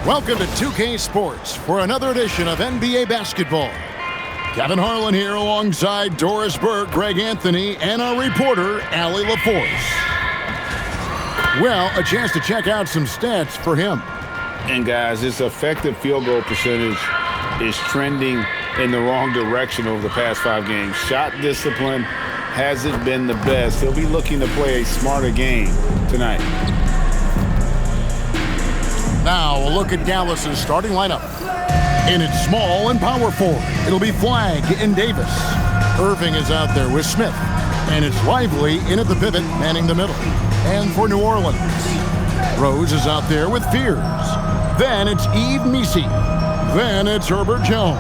Welcome to 2K Sports for another edition of NBA basketball. Kevin Harlan here alongside Doris Burke, Greg Anthony, and our reporter, Allie LaForce. Well, a chance to check out some stats for him. And guys, his effective field goal percentage is trending in the wrong direction over the past 5 games. Shot discipline hasn't been the best. He'll be looking to play a smarter game tonight. Now a look at Dallas's starting lineup. In its small and power forward, it'll be Flagg and Davis. Irving is out there with Smith. And it's Lively in at the pivot, manning the middle. And for New Orleans, Rose is out there with Fears. Then it's Yves Missi. Then it's Herbert Jones.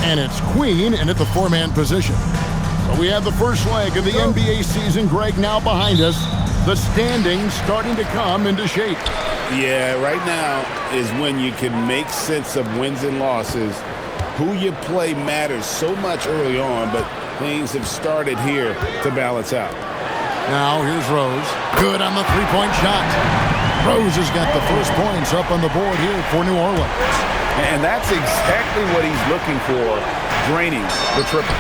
And it's Queen in at the 4-man position. So we have the first leg of the NBA season, Greg, now behind us. The standings starting to come into shape. Yeah, right now is when you can make sense of wins and losses. Who you play matters so much early on, but things have started here to balance out. Now here's Rose. Good on the three-point shot. Rose has got the first points up on the board here for New Orleans. And that's exactly what he's looking for, draining the triple.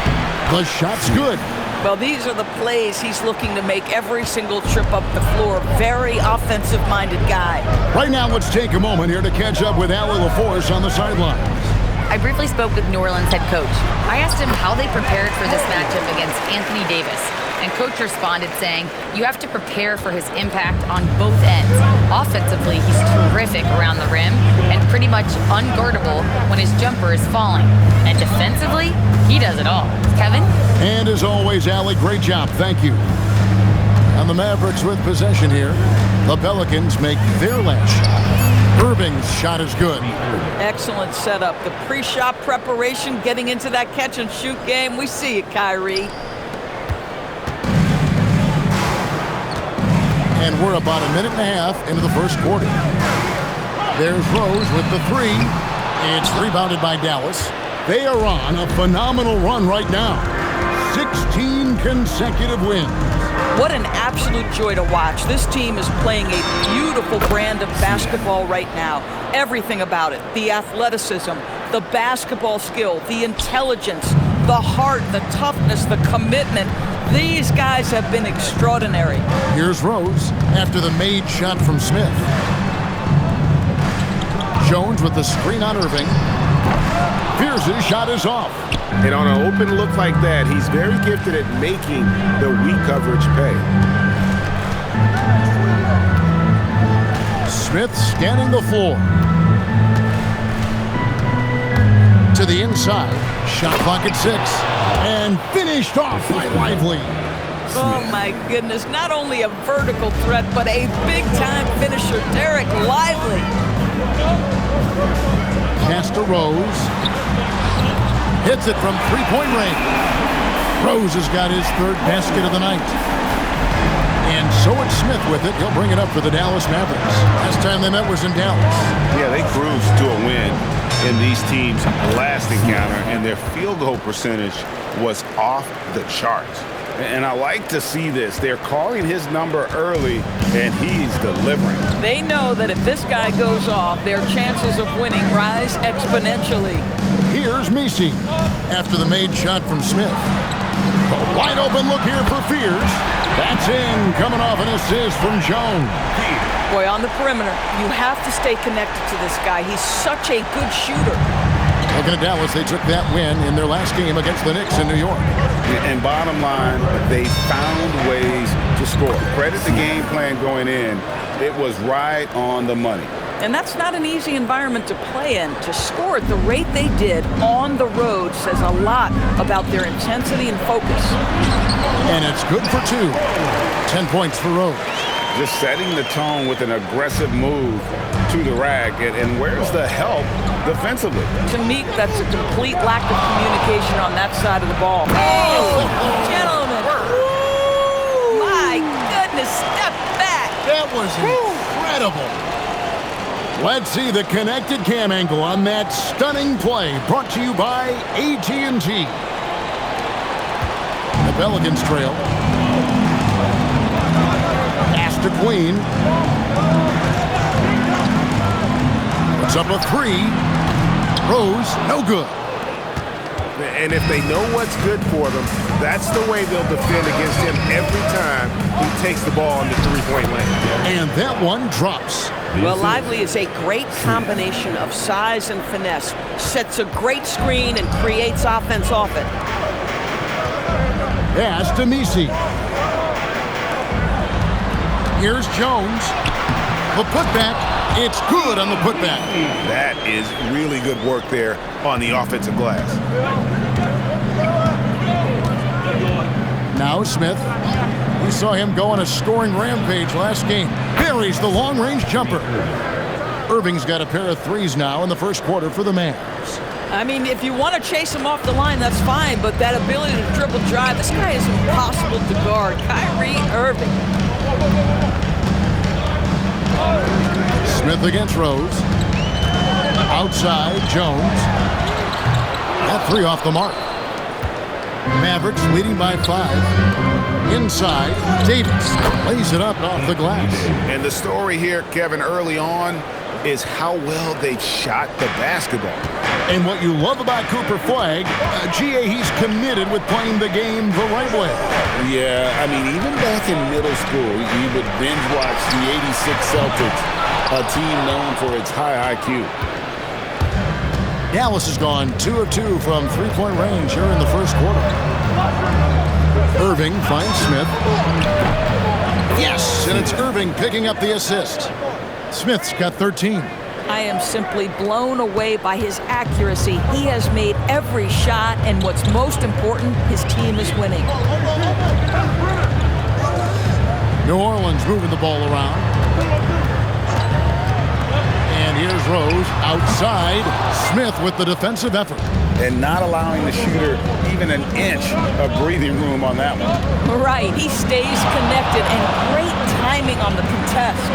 The shot's good. Well, these are the plays he's looking to make every single trip up the floor. Very offensive-minded guy. Right now, let's take a moment here to catch up with Allie LaForce on the sidelines. I briefly spoke with New Orleans head coach. I asked him how they prepared for this matchup against Anthony Davis. And coach responded saying, you have to prepare for his impact on both ends. Offensively, he's terrific around the rim and pretty much unguardable when his jumper is falling. And defensively, he does it all. Kevin? And as always, Allie, great job. Thank you. And the Mavericks with possession here. The Pelicans make their last shot. Irving's shot is good. Excellent setup. The pre-shot preparation, getting into that catch-and-shoot game. We see it, Kyrie. And we're about a minute and a half into the first quarter. There's Rose with the three. It's rebounded by Dallas. They are on a phenomenal run right now. 16 consecutive wins. What an absolute joy to watch. This team is playing a beautiful brand of basketball right now. Everything about it. The athleticism, the basketball skill, the intelligence, the heart, the toughness, the commitment. These guys have been extraordinary. Here's Rose after the made shot from Smith. Jones with the screen on Irving. Fears' shot is off. And on an open look like that, he's very gifted at making the weak coverage pay. Smith scanning the floor. To the inside. Shot clock at 6. And finished off by Lively. Oh, my goodness. Not only a vertical threat, but a big-time finisher. Derek Lively. Pass to Rose. Hits it from three-point range. Rose has got his third basket of the night. And so it's Smith with it. He'll bring it up for the Dallas Mavericks. Last time they met was in Dallas. Yeah, they cruised to a win in these teams' last encounter, and their field goal percentage was off the charts. And I like to see this. They're calling his number early, and he's delivering. They know that if this guy goes off, their chances of winning rise exponentially. Here's Missi after the made shot from Smith. A wide open look here for Fears. That's in, coming off an assist from Jones. Boy, on the perimeter, you have to stay connected to this guy. He's such a good shooter. Looking at Dallas, they took that win in their last game against the Knicks in New York. And bottom line, they found ways to score. Credit the game plan going in. It was right on the money. And that's not an easy environment to play in. To score at the rate they did on the road says a lot about their intensity and focus. And it's good for 2. 10 points for Rose. Just setting the tone with an aggressive move to the rack. And where's the help defensively? To me, that's a complete lack of communication on that side of the ball. Oh, gentlemen. Woo! My goodness, step back. That was incredible. Let's see the connected cam angle on that stunning play, brought to you by AT&T. The Pelicans trail. Pass to Queen. Puts up a three. Rose, no good. And if they know what's good for them, that's the way they'll defend against him every time he takes the ball in the three-point lane. And that one drops. Well, Lively is a great combination of size and finesse. Sets a great screen and creates offense off it. Pass to Misi. Here's Jones. The putback. It's good on the putback. That is really good work there on the offensive glass. Now Smith. We saw him go on a scoring rampage last game. Buries the long-range jumper. Irving's got a pair of threes now in the first quarter for the Mavs. I mean, if you want to chase him off the line, that's fine, but that ability to dribble drive, this guy is impossible to guard. Kyrie Irving. Smith against Rose. Outside, Jones. That three off the mark. Mavericks leading by 5. Inside, Davis lays it up off the glass. And the story here, Kevin, early on is how well they shot the basketball. And what you love about Cooper Flagg, he's committed with playing the game the right way. Yeah, I mean, even back in middle school, you would binge watch the '86 Celtics, a team known for its high IQ. Dallas has gone 2 of 2 from three-point range here in the first quarter. Irving finds Smith. Yes, and it's Irving picking up the assist. Smith's got 13. I am simply blown away by his accuracy. He has made every shot, and what's most important, his team is winning. New Orleans moving the ball around. And here's Rose outside. Smith with the defensive effort. And not allowing the shooter even an inch of breathing room on that one. Right, he stays connected, and great timing on the contest.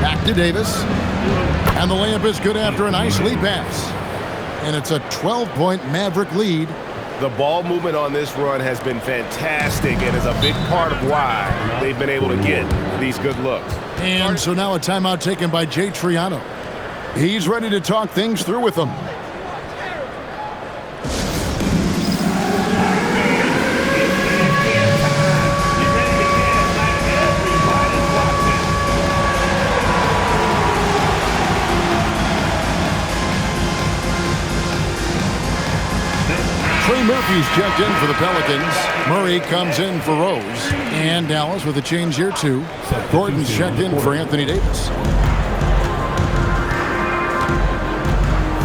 Back to Davis. And the layup is good after a nice lead pass. And it's a 12-point Maverick lead. The ball movement on this run has been fantastic and is a big part of why they've been able to get these good looks. And so now a timeout taken by Jay Triano. He's ready to talk things through with them. Trey Murphy's checked in for the Pelicans. Murray comes in for Rose. And Dallas with a change here, too. Gordon's checked in for Anthony Davis.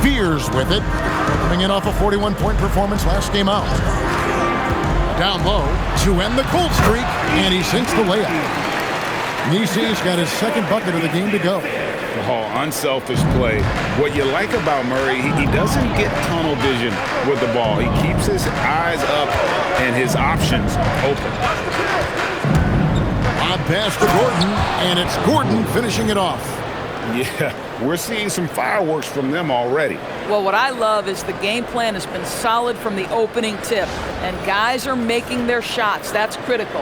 Fears with it. Coming in off a 41-point performance last game out. Down low to end the cold streak. And he sinks the layup. Nisi's got his second bucket of the game to go. Oh, unselfish play. What you like about Murray, he doesn't get tunnel vision with the ball. He keeps his eyes up and his options open. On pass to Gordon, and it's Gordon finishing it off. Yeah, we're seeing some fireworks from them already. Well, what I love is the game plan has been solid from the opening tip, and guys are making their shots. That's critical.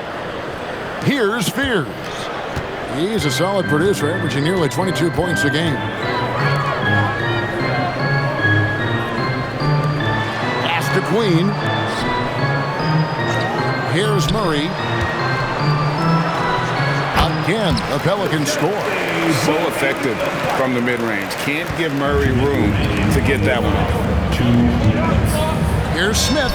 Here's Fears. He's a solid producer, averaging nearly 22 points a game. Pass to Queen. Here's Murray. Again, the Pelicans score. So effective from the mid-range. Can't give Murray room to get that one off. Here's Smith.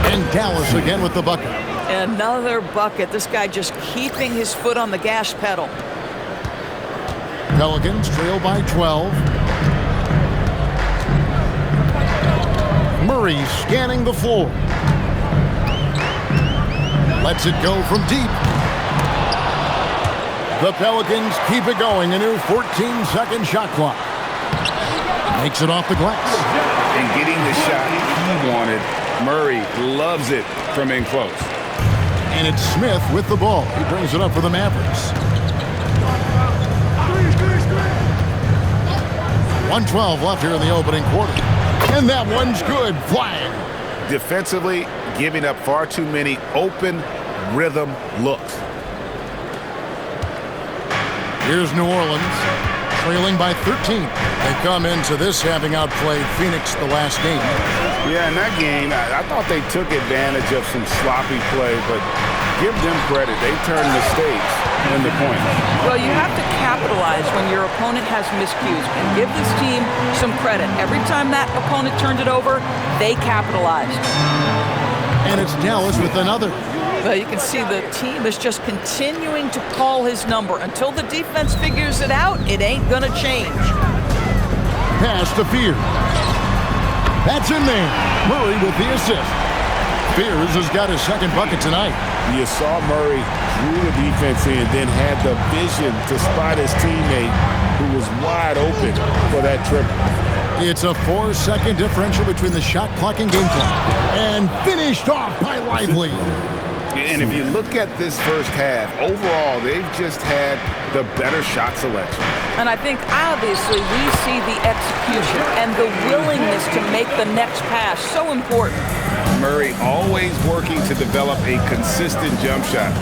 And Dallas again with the bucket. Another bucket. This guy just keeping his foot on the gas pedal. Pelicans trail by 12. Murray scanning the floor. Lets it go from deep. The Pelicans keep it going. A new 14-second shot clock. Makes it off the glass. And getting the shot he wanted. Murray loves it from in close. And it's Smith with the ball. He brings it up for the Mavericks. 1:12 left here in the opening quarter. And that one's good. Flag. Defensively, giving up far too many open rhythm looks. Here's New Orleans, trailing by 13. They come into this having outplayed Phoenix the last game. Yeah, in that game, I thought they took advantage of some sloppy play, but give them credit. They turned mistakes into points. Well, you have to capitalize when your opponent has miscues, and give this team some credit. Every time that opponent turned it over, they capitalized. And it's Dallas with another. Well, you can see the team is just continuing to call his number. Until the defense figures it out, it ain't going to change. Pass to Fears. That's in there. Murray with the assist. Fears has got his second bucket tonight. You saw Murray drew the defense in, then had the vision to spot his teammate who was wide open for that triple. It's a 4-second differential between the shot clock and game clock. And finished off by Lively. And if you look at this first half, overall, they've just had the better shot selection. And I think, obviously, we see the execution and the willingness to make the next pass so important. Murray always working to develop a consistent jump shot.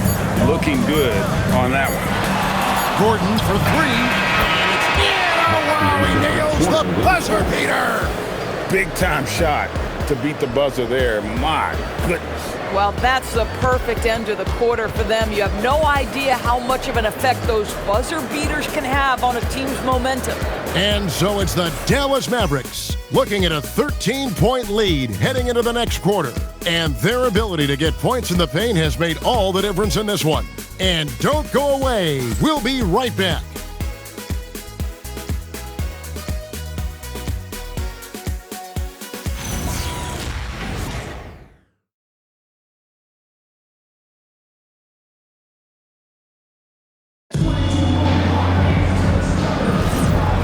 Looking good on that one. Gordon for three. And it's in. Oh, wow, he nails the buzzer beater. Big-time shot to beat the buzzer there. My goodness. Well, that's the perfect end to the quarter for them. You have no idea how much of an effect those buzzer beaters can have on a team's momentum. And so it's the Dallas Mavericks looking at a 13-point lead heading into the next quarter. And their ability to get points in the paint has made all the difference in this one. And don't go away. We'll be right back.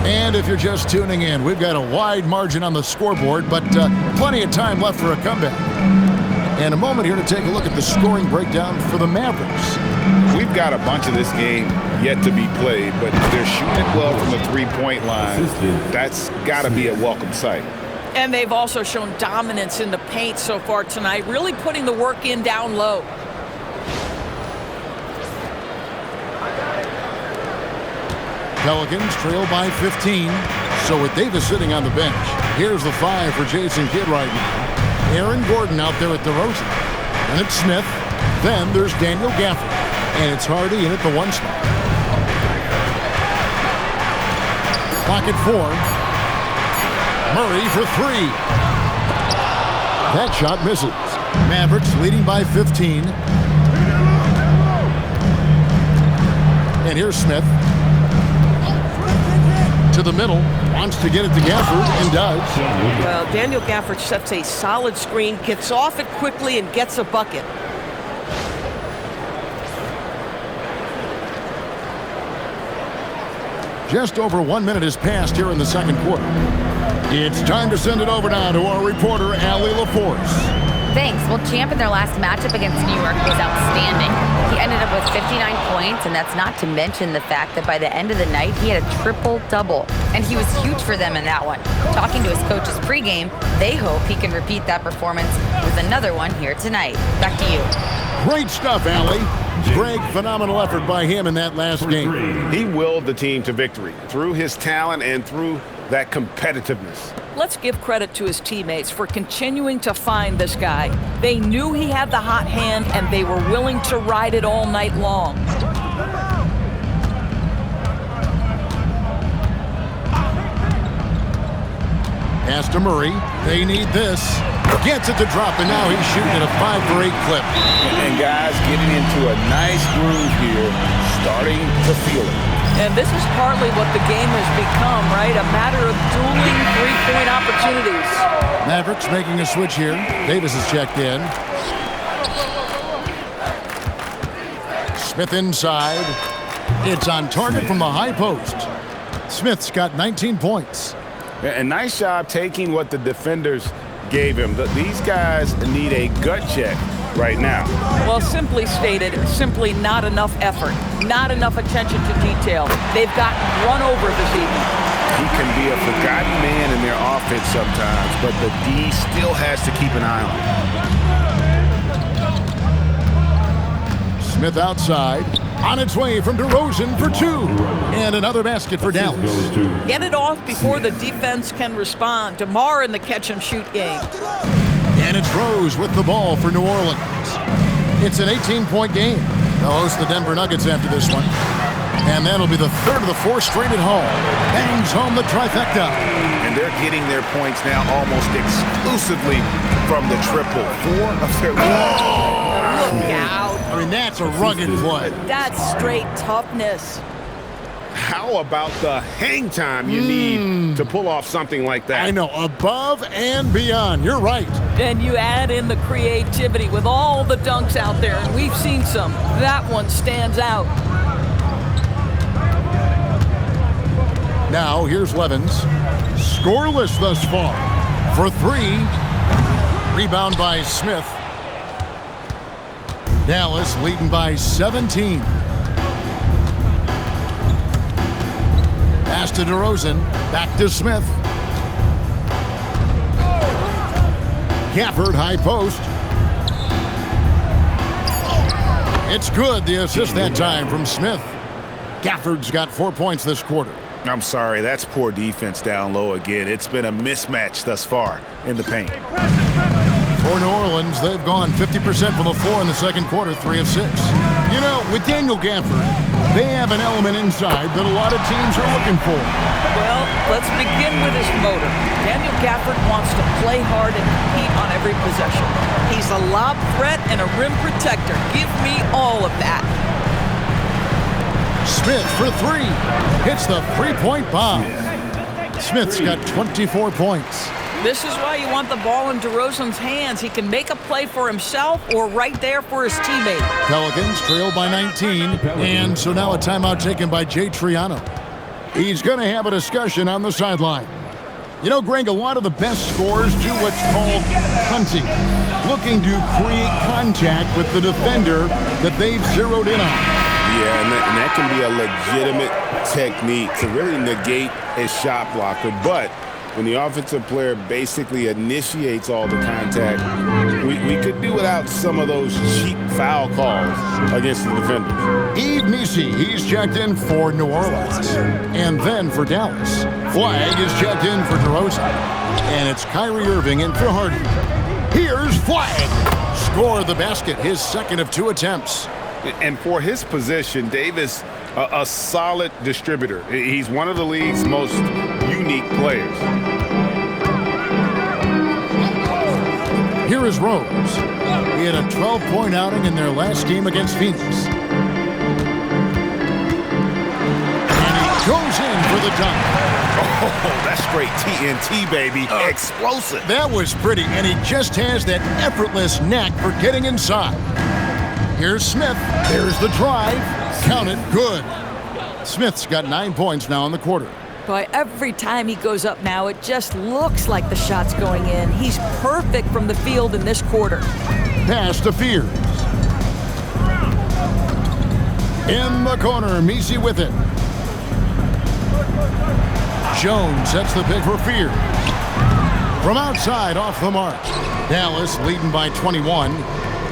And if you're just tuning in, we've got a wide margin on the scoreboard, but plenty of time left for a comeback. And a moment here to take a look at the scoring breakdown for the Mavericks. We've got a bunch of this game yet to be played, but they're shooting it well from the three-point line. That's got to be a welcome sight. And they've also shown dominance in the paint so far tonight, really putting the work in down low. Pelicans trail by 15. So with Davis sitting on the bench, here's the 5 for Jason Kidd right now. Aaron Gordon out there at DeRozan. And it's Smith. Then there's Daniel Gafford. And it's Hardy in at the 1 spot. Clock at 4. Murray for 3. That shot misses. Mavericks leading by 15. And here's Smith. To the middle, wants to get it to Gafford, and does. Well, Daniel Gafford sets a solid screen, gets off it quickly, and gets a bucket. Just over 1 minute has passed here in the second quarter. It's time to send it over now to our reporter, Allie LaForce. Thanks. Well, Champ in their last matchup against New York was outstanding. He ended up with 59 points, and that's not to mention the fact that by the end of the night, he had a triple-double, and he was huge for them in that one. Talking to his coaches pregame, they hope he can repeat that performance with another one here tonight. Back to you. Great stuff, Allie. Greg, phenomenal effort by him in that last game. He willed the team to victory through his talent and through that competitiveness. Let's give credit to his teammates for continuing to find this guy. They knew he had the hot hand, and they were willing to ride it all night long. Pass to Murray. They need this. Gets it to drop, and now he's shooting at a 5-for-8 clip. And guys getting into a nice groove here, starting to feel it. And this is partly what the game has become, right? A matter of dueling three-point opportunities. Mavericks making a switch here. Davis is checked in. Smith inside. It's on target from the high post. Smith's got 19 points. A nice job taking what the defenders gave him. These guys need a gut check right now. Well, simply stated, simply not enough effort, not enough attention to detail. They've gotten run over this evening. He can be a forgotten man in their offense sometimes, but the D still has to keep an eye on him. Smith outside. On its way from DeRozan for 2. And another basket for Dallas. Get it off before the defense can respond. DeMar in the catch-and-shoot game. And it's Rose with the ball for New Orleans. It's an 18-point game. They'll host the Denver Nuggets after this one. And that'll be the third of the 4 straight at home. Bangs home the trifecta. And they're getting their points now almost exclusively from the triple. 4 of their... Look out. I mean, that's a rugged play. That's straight toughness. How about the hang time you need to pull off something like that? I know, above and beyond. You're right. Then you add in the creativity with all the dunks out there, and we've seen some. That one stands out. Now, here's Levens. Scoreless thus far. For 3. Rebound by Smith. Dallas leading by 17. Pass to DeRozan. Back to Smith. Gafford, high post. It's good. The assist that time from Smith. Gafford's got 4 points this quarter. I'm sorry, that's poor defense down low again. It's been a mismatch thus far in the paint. For New Orleans, they've gone 50% from the floor in the second quarter, 3 of 6. You know, with Daniel Gafford, they have an element inside that a lot of teams are looking for. Well, let's begin with his motor. Daniel Gafford wants to play hard and compete on every possession. He's a lob threat and a rim protector. Give me all of that. Smith for 3. Hits the 3-point bomb. Smith's got 24 points. This is why you want the ball in DeRozan's hands. He can make a play for himself or right there for his teammate. Pelicans trail by 19, and so now a timeout taken by Jay Triano. He's going to have a discussion on the sideline. You know, Greg, a lot of the best scorers do what's called hunting, looking to create contact with the defender that they've zeroed in on. Yeah, and that can be a legitimate technique to really negate a shot blocker. But when the offensive player basically initiates all the contact, we could do without some of those cheap foul calls against the defenders. Yves Missi, he's checked in for New Orleans. And then for Dallas, Flag is checked in for DeRozan. And it's Kyrie Irving in for Harden. Here's Flag. Scored the basket, his second of 2 attempts. And for his position, Davis, a solid distributor. He's one of the league's most unique players. Here is Rose. He had a 12-point outing in their last game against Phoenix. And he goes in for the dunk. Oh, that's straight TNT, baby. Explosive. That was pretty, and he just has that effortless knack for getting inside. Here's Smith. There's the drive. Count it. Good. Smith's got 9 points now in the quarter. Boy, every time he goes up now, it just looks like the shot's going in. He's perfect from the field in this quarter. Pass to Fears. In the corner, Missi with it. Jones sets the pick for Fears. From outside, off the mark. Dallas leading by 21.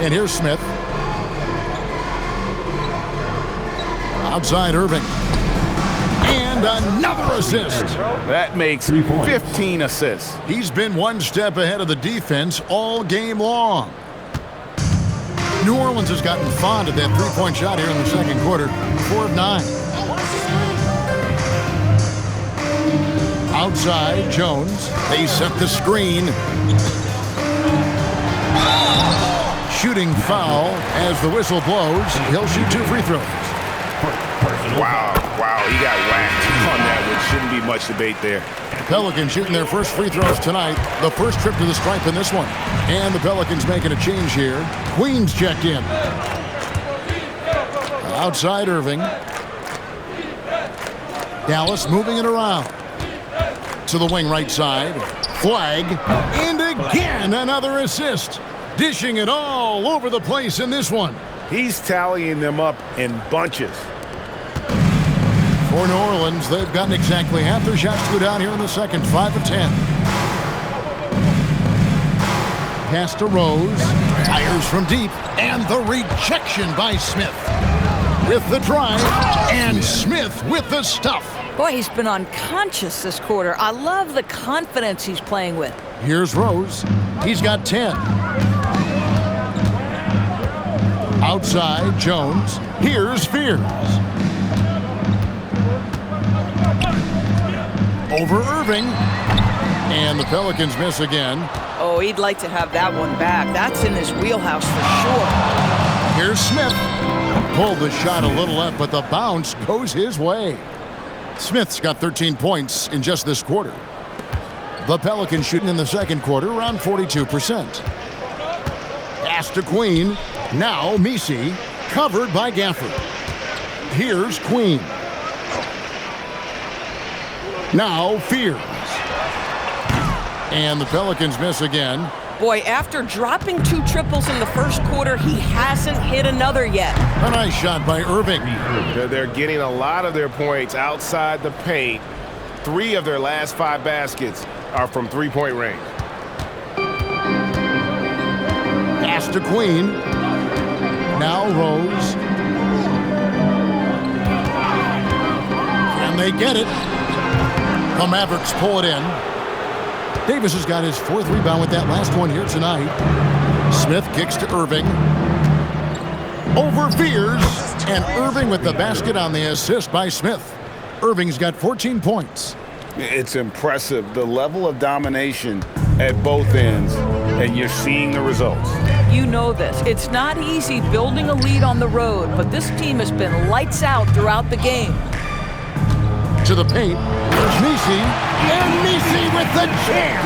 And here's Smith. Outside Irving. And another assist. That makes 15 assists. He's been one step ahead of the defense all game long. New Orleans has gotten fond of that three-point shot here in the second quarter. 4 of 9. Outside, Jones. They set the screen. Shooting foul as the whistle blows. He'll shoot 2 free throws. Wow, he got whacked on that one. Shouldn't be much debate there. Pelicans shooting their first free throws tonight. The first trip to the stripe in this one. And the Pelicans making a change here. Queens checked in. Outside Irving. Dallas moving it around. To the wing right side. Flag. And again, another assist. Dishing it all over the place in this one. He's tallying them up in bunches. For New Orleans, they've gotten exactly half their shots to go down here in the second. 5 of 10. Pass to Rose. Fires from deep. And the rejection by Smith. with the drive, and Smith with the stuff. Boy, he's been unconscious this quarter. I love the confidence he's playing with. Here's Rose. He's got 10. Outside, Jones. Here's Fears. Over Irving. And the Pelicans miss again. Oh, he'd like to have that one back. That's in his wheelhouse for sure. Here's Smith. Pulled the shot a little left, but the bounce goes his way. Smith's got 13 points in just this quarter. The Pelicans shooting in the second quarter around 42%. Pass to Queen. Now Messi, covered by Gafford. Here's Queen. Now Fears. And the Pelicans miss again. Boy, after dropping 2 triples in the first quarter, he hasn't hit another yet. A nice shot by Irving. They're getting a lot of their points outside the paint. 3 of their last 5 baskets are from three-point range. Pass to Queen. Now Rose. Can they get it? The Mavericks pull it in. Davis has got his 4th rebound with that last one here tonight. Smith kicks to Irving. Over Fears. And Irving with the basket on the assist by Smith. Irving's got 14 points. It's impressive, the level of domination at both ends, and you're seeing the results. You know this. It's not easy building a lead on the road, but this team has been lights out throughout the game. To the paint. There's Messi. And Messi with the jam.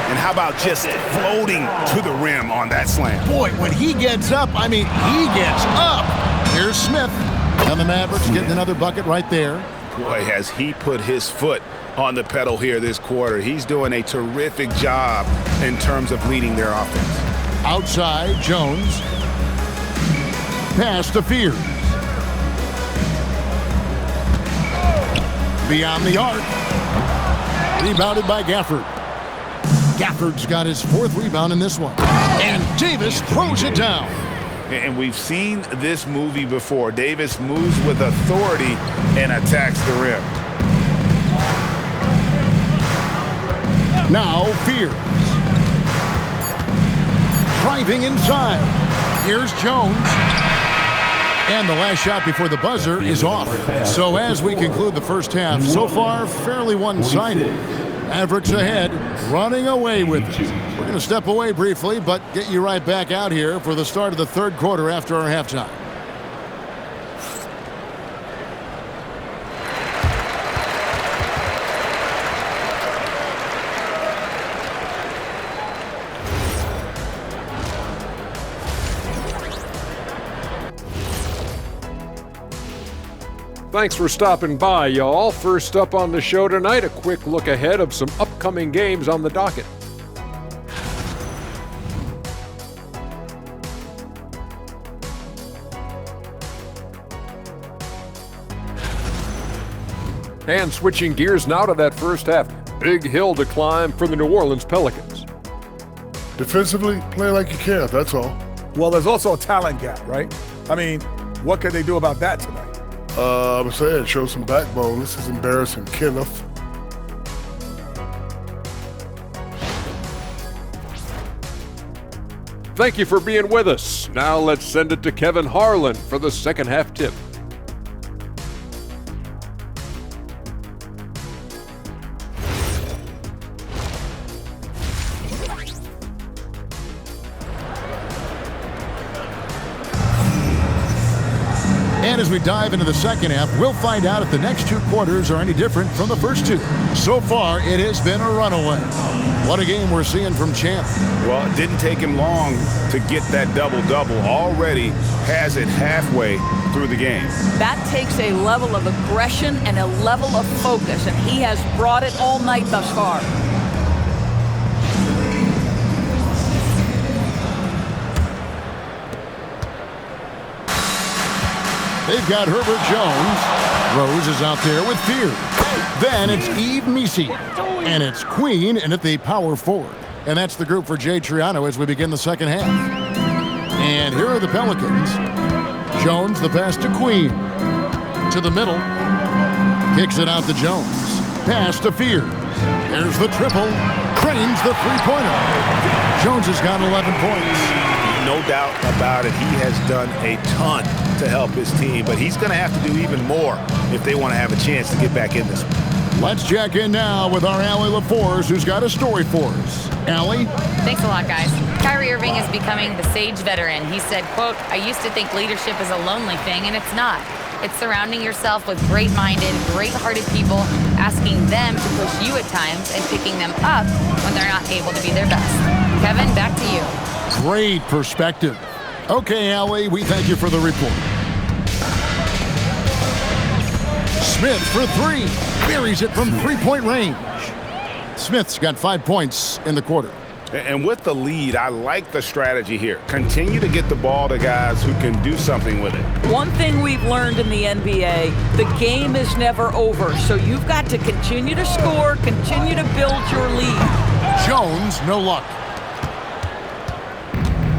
And how about just floating to the rim on that slam? Boy, when he gets up, I mean, he gets up. Here's Smith. And the Mavericks getting another bucket right there. Boy, has he put his foot on the pedal here this quarter. He's doing a terrific job in terms of leading their offense. Outside, Jones. Pass to Fears. Beyond the arc. Rebounded by Gafford. Gafford's got his 4th rebound in this one. And Davis throws it down. And we've seen this movie before. Davis moves with authority and attacks the rim. Now Fears. Driving inside. Here's Jones. And the last shot before the buzzer is off. So as we conclude the first half, so far fairly one-sided. Mavericks ahead, running away with it. We're going to step away briefly, but get you right back out here for the start of the third quarter after our halftime. Thanks for stopping by, y'all. First up on the show tonight, a quick look ahead of some upcoming games on the docket. And switching gears now to that first half. Big hill to climb for the New Orleans Pelicans. Defensively, play like you care, that's all. Well, there's also a talent gap, right? I mean, what could they do about that tonight? I'm saying, show some backbone. This is embarrassing, Kenneth. Thank you for being with us. Now let's send it to Kevin Harlan for the second half tip. And as we dive into the second half, we'll find out if the next 2 quarters are any different from the first 2. So far, it has been a runaway. What a game we're seeing from Champ. Well, it didn't take him long to get that double-double. Already has it halfway through the game. That takes a level of aggression and a level of focus, and he has brought it all night thus far. They've got Herbert Jones. Rose is out there with Fears. Then it's Yves Messi. And it's Queen in at the power forward. And that's the group for Jay Triano as we begin the second half. And here are the Pelicans. Jones, the pass to Queen. To the middle. Kicks it out to Jones. Pass to Fears. There's the triple. Cranes the three-pointer. Jones has got 11 points. No doubt about it. He has done a ton to help his team, but he's going to have to do even more if they want to have a chance to get back in this one. Let's check in now with our Allie LaForce, who's got a story for us. Allie? Thanks a lot, guys. Kyrie Irving is becoming the sage veteran. He said, quote, "I used to think leadership is a lonely thing, and it's not. It's surrounding yourself with great-minded, great-hearted people, asking them to push you at times and picking them up when they're not able to be their best." Kevin, back to you. Great perspective. Okay, Allie, we thank you for the report. Smith for three. Buries it from three-point range. Smith's got 5 points in the quarter. And with the lead, I like the strategy here. Continue to get the ball to guys who can do something with it. One thing we've learned in the NBA, the game is never over. So you've got to continue to score, continue to build your lead. Jones, no luck.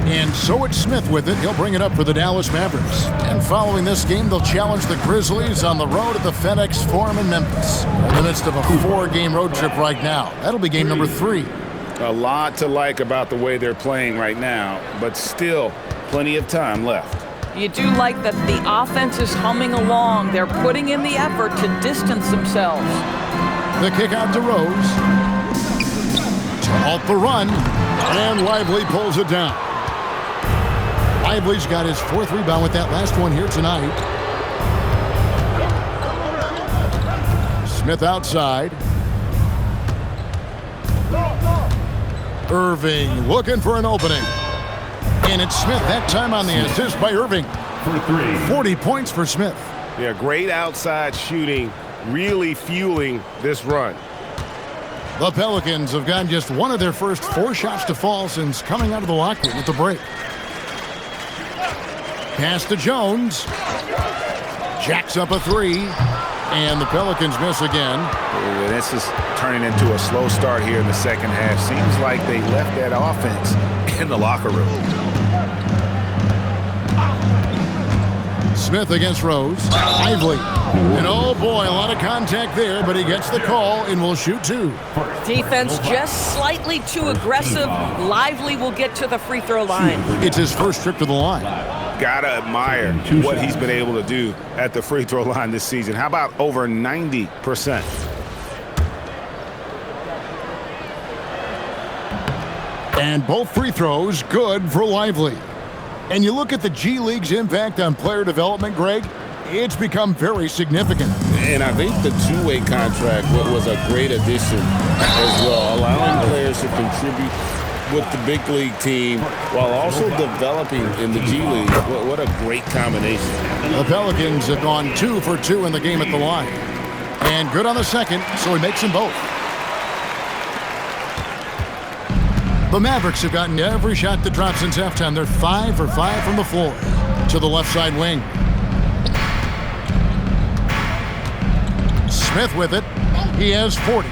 And so it's Smith with it. He'll bring it up for the Dallas Mavericks. And following this game, they'll challenge the Grizzlies on the road at the FedEx Forum in Memphis. In the midst of a 4-game road trip right now. That'll be game number 3. A lot to like about the way they're playing right now, but still plenty of time left. You do like that the offense is humming along. They're putting in the effort to distance themselves. The kick out to Rose. To halt the run. And Lively pulls it down. Lively's got his 4th rebound with that last one here tonight. Smith outside. Irving looking for an opening. And it's Smith that time on the assist by Irving. For 3. 40 points for Smith. Yeah, great outside shooting, really fueling this run. The Pelicans have gotten just one of their first 4 shots to fall since coming out of the locker room at the break. Pass to Jones. Jacks up a 3. And the Pelicans miss again. This is turning into a slow start here in the second half. Seems like they left that offense in the locker room. Smith against Rose. Lively. And oh boy, a lot of contact there, but he gets the call and will shoot 2. Defense just slightly too aggressive. Lively will get to the free throw line. It's his first trip to the line. Gotta admire what he's been able to do at the free throw line this season. How about over 90%? And both free throws good for Lively. And you look at the G League's impact on player development, Greg, it's become very significant. And I think the two-way contract was a great addition as well, allowing players to contribute with the big league team while also developing in the G League. What a great combination. The Pelicans have gone 2 for 2 in the game at the line. And good on the second, so he makes them both. The Mavericks have gotten every shot that dropped since halftime. They're 5 for 5 from the floor. To the left side wing. Smith with it. He has 40.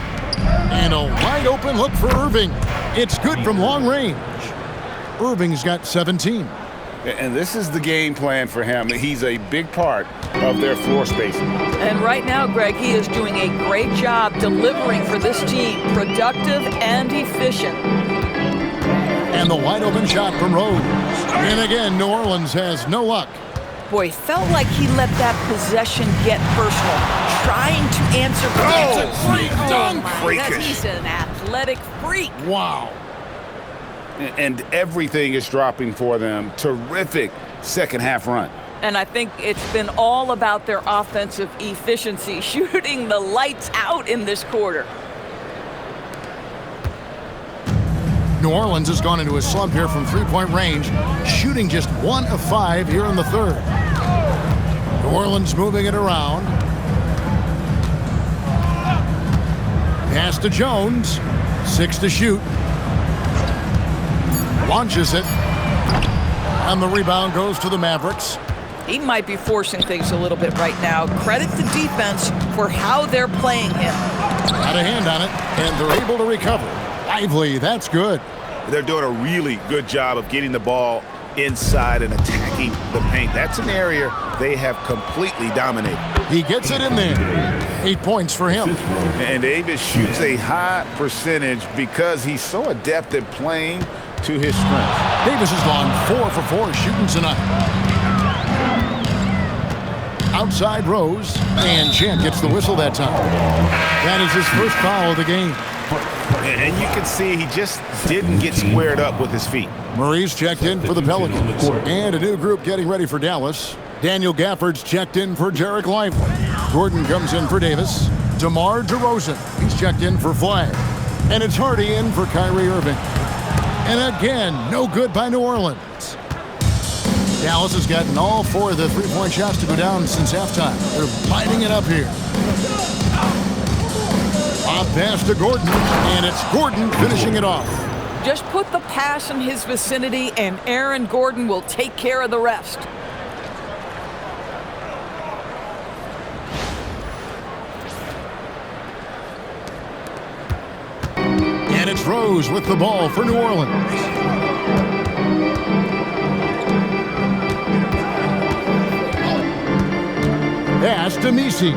And a wide open look for Irving. It's good from long range. Irving's got 17. And this is the game plan for him. He's a big part of their floor spacing. And right now, Greg, he is doing a great job delivering for this team. Productive and efficient. And the wide open shot from Rose. And again, New Orleans has no luck. Boy, felt like he let that possession get personal. Trying to answer. Oh, great dunk. He's an athletic freak. Wow. And everything is dropping for them. Terrific second half run. And I think it's been all about their offensive efficiency, shooting the lights out in this quarter. New Orleans has gone into a slump here from three-point range, shooting just 1 of 5 here in the third. New Orleans moving it around. Pass to Jones. 6 to shoot. Launches it. And the rebound goes to the Mavericks. He might be forcing things a little bit right now. Credit the defense for how they're playing him. Got a hand on it, and they're able to recover. Lively, that's good. They're doing a really good job of getting the ball inside and attacking the paint. That's an area they have completely dominated. He gets it in there. 8 points for him. And Davis shoots a high percentage because he's so adept at playing to his strengths. Davis has gone 4 for 4 shooting tonight. Outside Rose, and Chant gets the whistle that time. That is his first foul of the game. And you can see he just didn't get squared up with his feet. Murray's checked in for the Pelicans. And a new group getting ready for Dallas. Daniel Gafford's checked in for Jarek Lively. Gordon comes in for Davis. DeMar DeRozan, he's checked in for Flagg. And it's Hardy in for Kyrie Irving. And again, no good by New Orleans. Dallas has gotten all 4 of the three-point shots to go down since halftime. They're lighting it up here. Off pass to Gordon, and it's Gordon finishing it off. Just put the pass in his vicinity, and Aaron Gordon will take care of the rest. And it's Rose with the ball for New Orleans. Pass to Messi.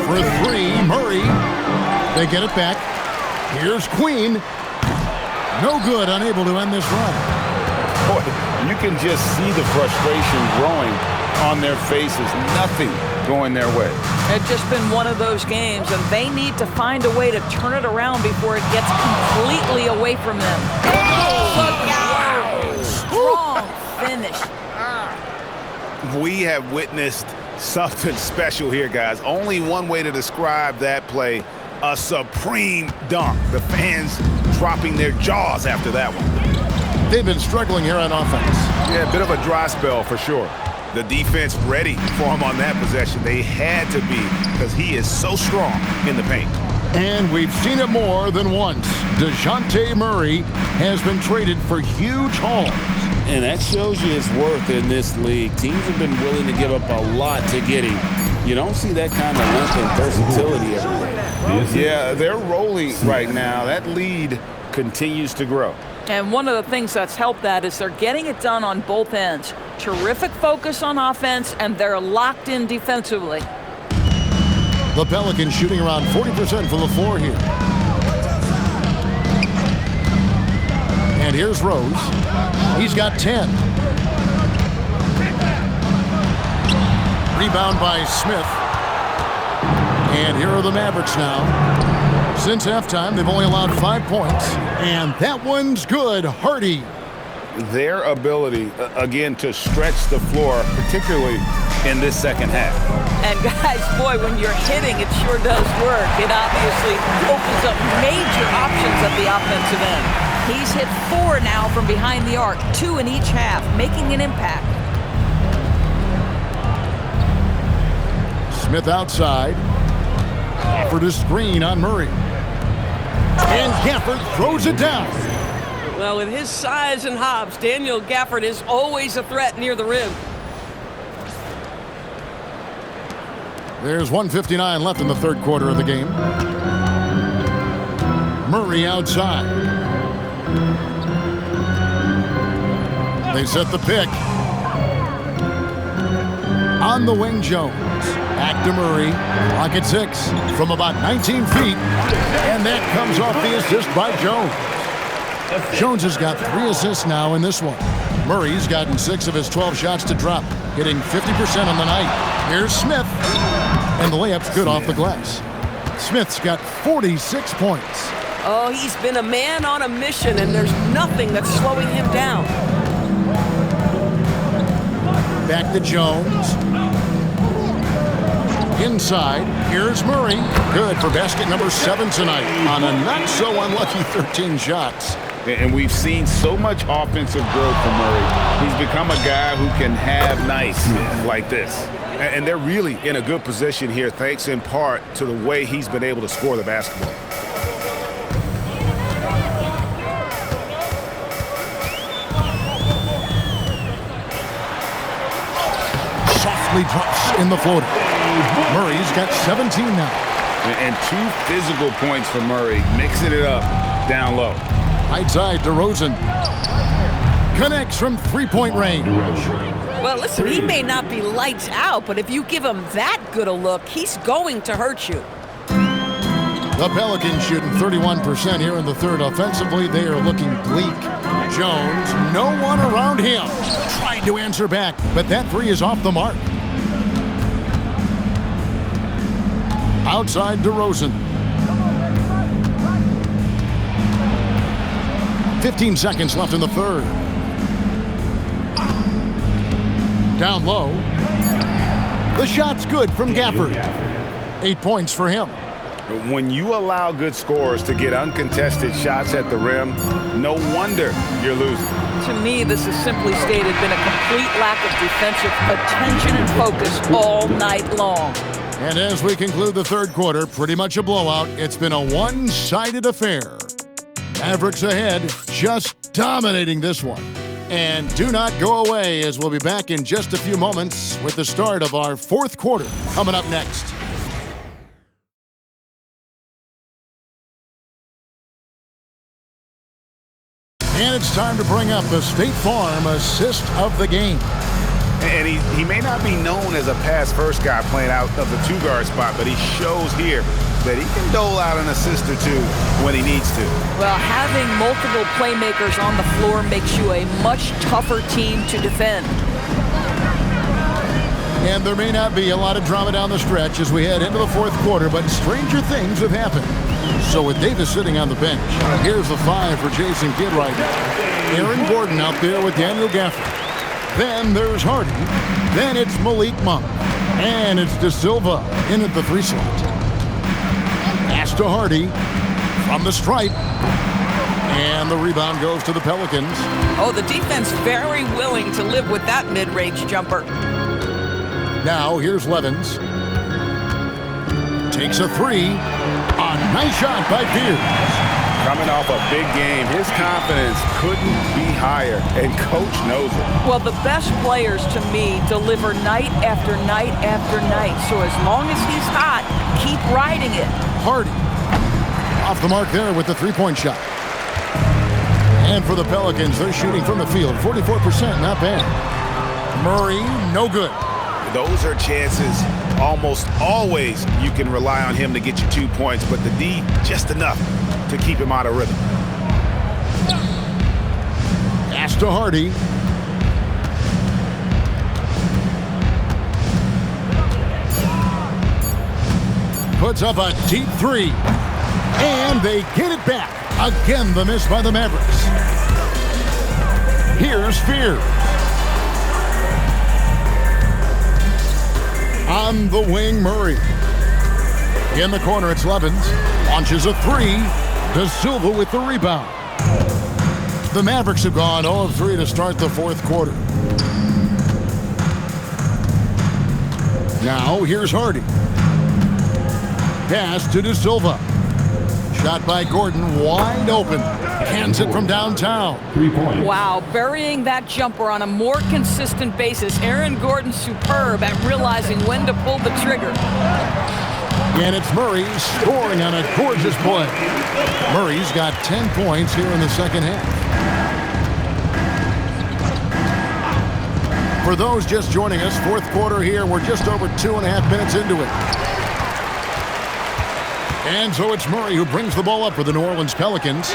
For 3, Murray. They get it back. Here's Queen. No good, unable to end this run. Boy, you can just see the frustration growing on their faces. Nothing going their way. It's just been one of those games, and they need to find a way to turn it around before it gets completely away from them. Wow. Strong finish. We have witnessed something special here, guys. Only one way to describe that play: a supreme dunk. The fans dropping their jaws after that one. They've been struggling here on offense. Yeah, a bit of a dry spell for sure. The defense ready for him on that possession. They had to be, because he is so strong in the paint. And we've seen it more than once. DeJounte Murray has been traded for huge hauls. And that shows you his worth in this league. Teams have been willing to give up a lot to get him. You don't see that kind of length and versatility everywhere. Yeah, they're rolling right now. That lead continues to grow. And one of the things that's helped that is they're getting it done on both ends. Terrific focus on offense, and they're locked in defensively. The Pelicans shooting around 40% from the floor here. And here's Rose. He's got 10. Rebound by Smith. And here are the Mavericks now. Since halftime, they've only allowed 5 points. And that one's good. Hardy. Their ability, again, to stretch the floor, particularly in this second half. And guys, boy, when you're hitting, it sure does work. It obviously opens up major options at the offensive end. He's hit 4 now from behind the arc, 2 in each half, making an impact. Smith outside. Offered a screen on Murray. And Gafford throws it down. Well, with his size and hops, Daniel Gafford is always a threat near the rim. There's 1:59 left in the third quarter of the game. Murray outside. They set the pick. On the wing, Jones. Back to Murray. Clock at 6 from about 19 feet. And that comes off the assist by Jones. Jones has got 3 assists now in this one. Murray's gotten 6 of his 12 shots to drop, hitting 50% on the night. Here's Smith. And the layup's good off the glass. Smith's got 46 points. Oh, he's been a man on a mission, and there's nothing that's slowing him down. Back to Jones. Inside, here's Murray. Good for basket number 7 tonight on a not-so-unlucky 13 shots. And we've seen so much offensive growth from Murray. He's become a guy who can have nights like this. And they're really in a good position here, thanks in part to the way he's been able to score the basketball. Softly drops in the floater. Murray's got 17 now. And 2 physical points for Murray, mixing it up down low. Right side to DeRozan. connects from three-point range. Well, listen, he may not be lights out, but if you give him that good a look, he's going to hurt you. The Pelicans shooting 31% here in the third. Offensively, they are looking bleak. Jones, no one around him. Trying to answer back, but that three is off the mark. Outside DeRozan. 15 seconds left in the third. Down low. The shot's good from Gafford. 8 points for him. When you allow good scorers to get uncontested shots at the rim, no wonder you're losing. To me, this has simply stated been a complete lack of defensive attention and focus all night long. And as we conclude the third quarter, pretty much a blowout. It's been a one-sided affair. Mavericks ahead, just dominating this one. And do not go away, as we'll be back in just a few moments with the start of our fourth quarter coming up next. And it's time to bring up the State Farm assist of the game. And he may not be known as a pass-first guy playing out of the two-guard spot, but he shows here that he can dole out an assist or two when he needs to. Well, having multiple playmakers on the floor makes you a much tougher team to defend. And there may not be a lot of drama down the stretch as we head into the fourth quarter, but stranger things have happened. So with Davis sitting on the bench, here's the 5 for Jason Kidd right now. Aaron Gordon out there with Daniel Gafford. Then there's Hardy. Then it's Malik Monk. And it's De Silva in at the 3 slot. Pass to Hardy from the stripe. And the rebound goes to the Pelicans. Oh, the defense very willing to live with that mid-range jumper. Now here's Levens. Takes a 3. A nice shot by Pierce. Coming off a big game, his confidence couldn't be higher, and coach knows it. Well, the best players, to me, deliver night after night after night. So as long as he's hot, keep riding it. Hardy off the mark there with the three-point shot. And for the Pelicans, they're shooting from the field. 44%, not bad. Murray, no good. Those are chances almost always you can rely on him to get you 2 points, but the D, just enough to keep him out of rhythm. Pass to Hardy. Puts up a deep 3. And they get it back. Again, the miss by the Mavericks. Here's Fear. On the wing, Murray. In the corner, it's Levens. Launches a 3. De Silva with the rebound. The Mavericks have gone 0 of 3 to start the fourth quarter. Now, here's Hardy. Pass to De Silva. Shot by Gordon, wide open. Hands it from downtown. 3 points. Wow, burying that jumper on a more consistent basis. Aaron Gordon superb at realizing when to pull the trigger. And it's Murray scoring on a gorgeous play. Murray's got 10 points here in the second half. For those just joining us, fourth quarter here, we're just over 2.5 minutes into it. And so it's Murray who brings the ball up for the New Orleans Pelicans.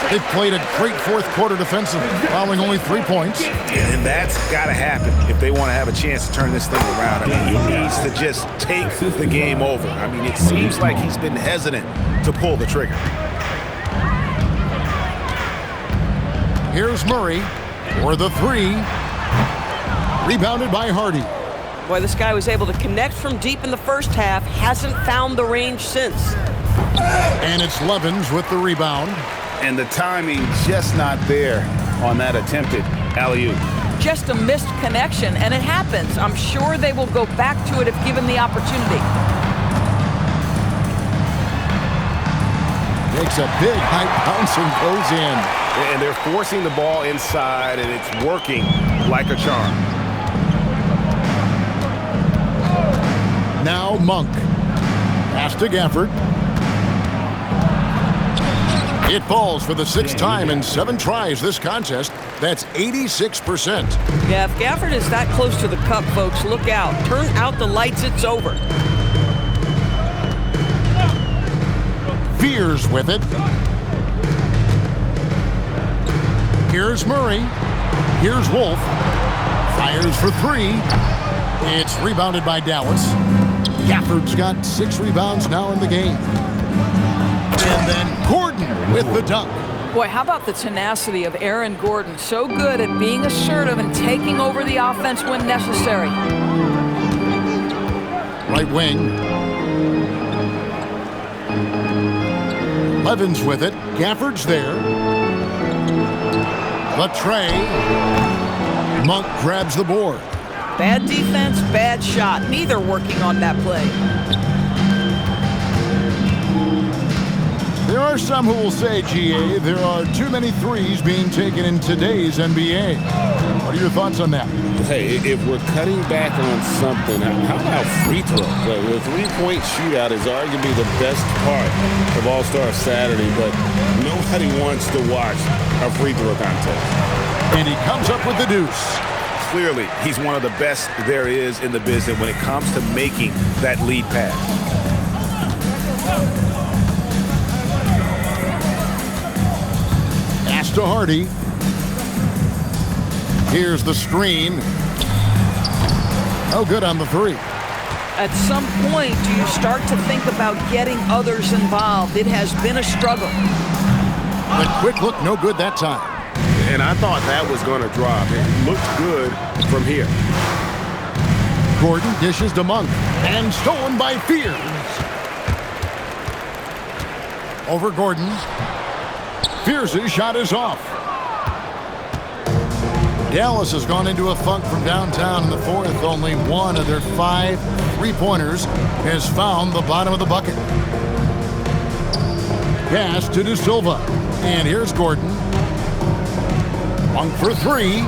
They've played a great fourth quarter defensively, allowing only 3 points. And that's got to happen if they want to have a chance to turn this thing around. I mean, he needs to just take the game over. I mean, it seems like he's been hesitant to pull the trigger. Here's Murray for the 3. Rebounded by Hardy. Boy, this guy was able to connect from deep in the first half, hasn't found the range since. And it's Levens with the rebound. And the timing just not there on that attempted alley-oop. Just a missed connection, and it happens. I'm sure they will go back to it if given the opportunity. Makes a big high bounce and goes in. And they're forcing the ball inside, and it's working like a charm. Now Monk. Pass to Gafford. It falls for the 6th time in 7 tries this contest. That's 86%. Yeah, if Gafford is that close to the cup, folks, look out. Turn out the lights, it's over. Fears with it. Here's Murray. Here's Wolf. Fires for 3. It's rebounded by Dallas. Gafford's got 6 rebounds now in the game. And then Gordon with the dunk. Boy, how about the tenacity of Aaron Gordon? So good at being assertive and taking over the offense when necessary. Right wing. Levins with it. Gafford's there. The tray. Monk grabs the board. Bad defense, bad shot. Neither working on that play. There are some who will say, GA, there are too many threes being taken in today's NBA. What are your thoughts on that? Hey, if we're cutting back on something, how about free throws? The three-point shootout is arguably the best part of All-Star Saturday, but nobody wants to watch a free throw contest. And he comes up with the deuce. Clearly, he's one of the best there is in the business when it comes to making that lead pass. Pass to Hardy. Here's the screen. Oh, good on the 3. At some point, do you start to think about getting others involved? It has been a struggle. The quick look, no good that time. And I thought that was going to drop. It looked good from here. Gordon dishes to Monk. And stolen by Fears. Over Gordon. Fears' shot is off. Dallas has gone into a funk from downtown in the 4th. Only one of their 5 3-pointers has found the bottom of the bucket. Pass to De Silva. And here's Gordon. Monk for 3.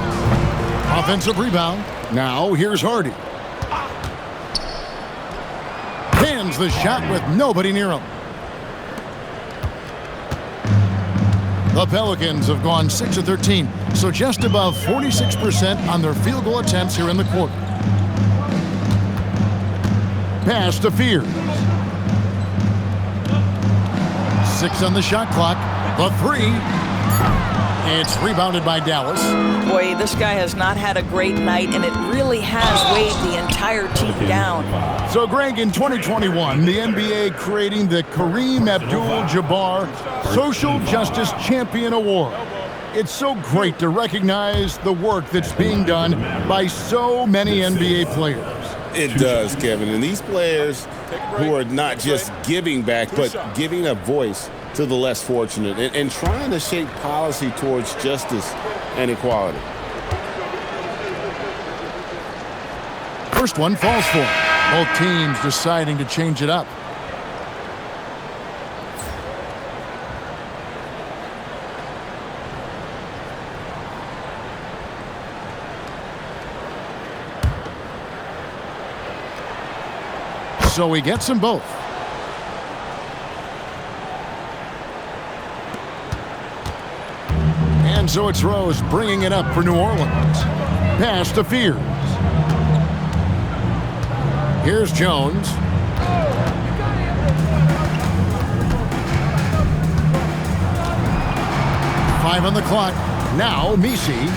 Offensive rebound. Now here's Hardy. Hands the shot with nobody near him. The Pelicans have gone 6 of 13, so just above 46% on their field goal attempts here in the quarter. Pass to Fears. 6 on the shot clock. The 3. It's rebounded by Dallas. Boy, this guy has not had a great night, and it really has weighed the entire team down. So, Greg, in 2021, the NBA creating the Kareem Abdul-Jabbar Social Justice Champion Award. It's so great to recognize the work that's being done by so many NBA players. It does, Kevin. And these players who are not just giving back, but giving a voice to the less fortunate and trying to shape policy towards justice and equality. First one falls for him. Both teams deciding to change it up. So he gets them both. And so it's Rose bringing it up for New Orleans. Pass to Fears. Here's Jones. Five on the clock. Now Misi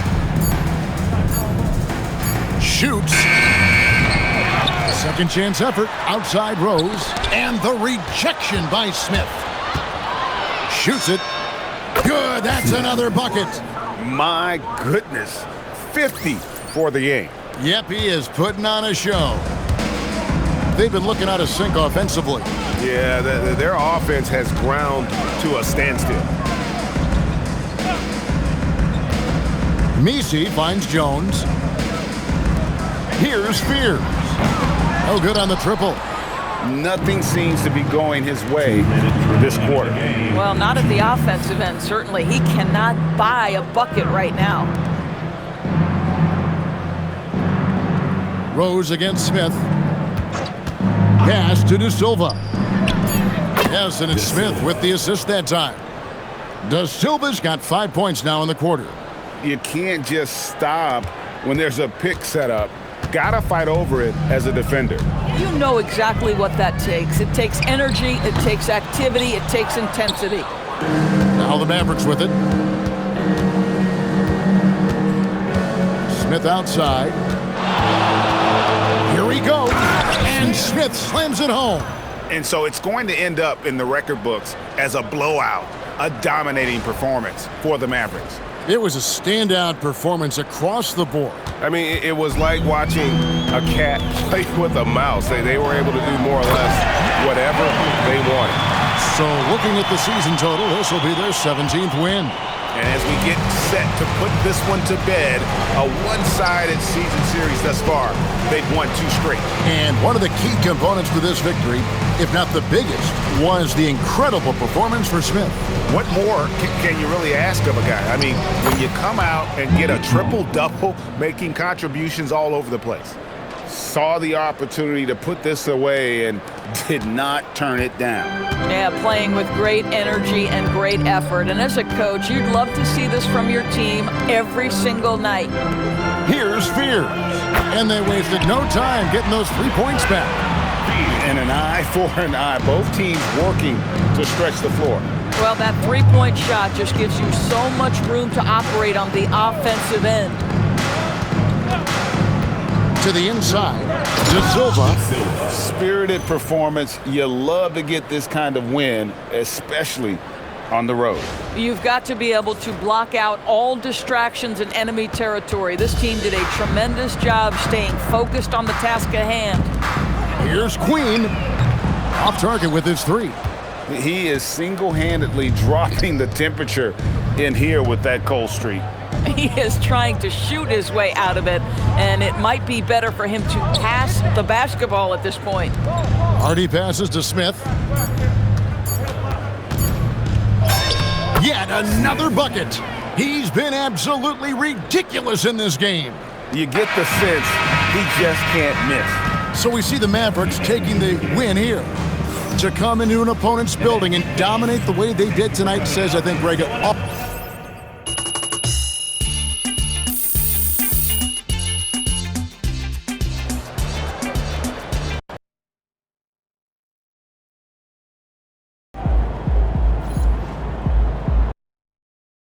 shoots. Second chance effort outside Rose. And the rejection by Smith. Shoots it. Good, that's another bucket. My goodness, 50 for the game. Yep, he is putting on a show. They've been looking out of sync offensively. Yeah, their offense has ground to a standstill. Misi finds Jones. Here's Fears. Oh, good on the triple. Nothing seems to be going his way this quarter. Well, not at the offensive end, certainly. He cannot buy a bucket right now. Rose against Smith. Pass to De Silva. Yes, and it's Smith with the assist that time. Da Silva's got 5 points now in the quarter. You can't just stop when there's a pick set up. Gotta fight over it as a defender. You know exactly what that takes. It takes energy, it takes activity, it takes intensity. Now the Mavericks with it. Smith outside. Here he goes. And Smith slams it home. And so it's going to end up in the record books as a blowout, a dominating performance for the Mavericks. It was a standout performance across the board. I mean, it was like watching a cat play with a mouse. They were able to do more or less whatever they wanted. So looking at the season total, this will be their 17th win. And as we get set to put this one to bed, a one-sided season series thus far, they've won 2 straight. And one of the key components to this victory, if not the biggest, was the incredible performance for Smith. What more can you really ask of a guy? I mean, when you come out and get a triple-double, making contributions all over the place. Saw the opportunity to put this away and did not turn it down. Yeah, playing with great energy and great effort. And as a coach, you'd love to see this from your team every single night. Here's Fears. And they wasted no time getting those 3 points back. And an eye for an eye. Both teams working to stretch the floor. Well, that three-point shot just gives you so much room to operate on the offensive end. To the inside, Da Silva. Spirited performance. You love to get this kind of win, especially on the road. You've got to be able to block out all distractions in enemy territory. This team did a tremendous job staying focused on the task at hand. Here's Queen. Off target with his 3. He is single-handedly dropping the temperature in here with that cold streak. He is trying to shoot his way out of it, and it might be better for him to pass the basketball at this point. Hardy passes to Smith. Yet another bucket. He's been absolutely ridiculous in this game. You get the sense he just can't miss. So we see the Mavericks taking the win here. To come into an opponent's building and dominate the way they did tonight says, I think, Greg,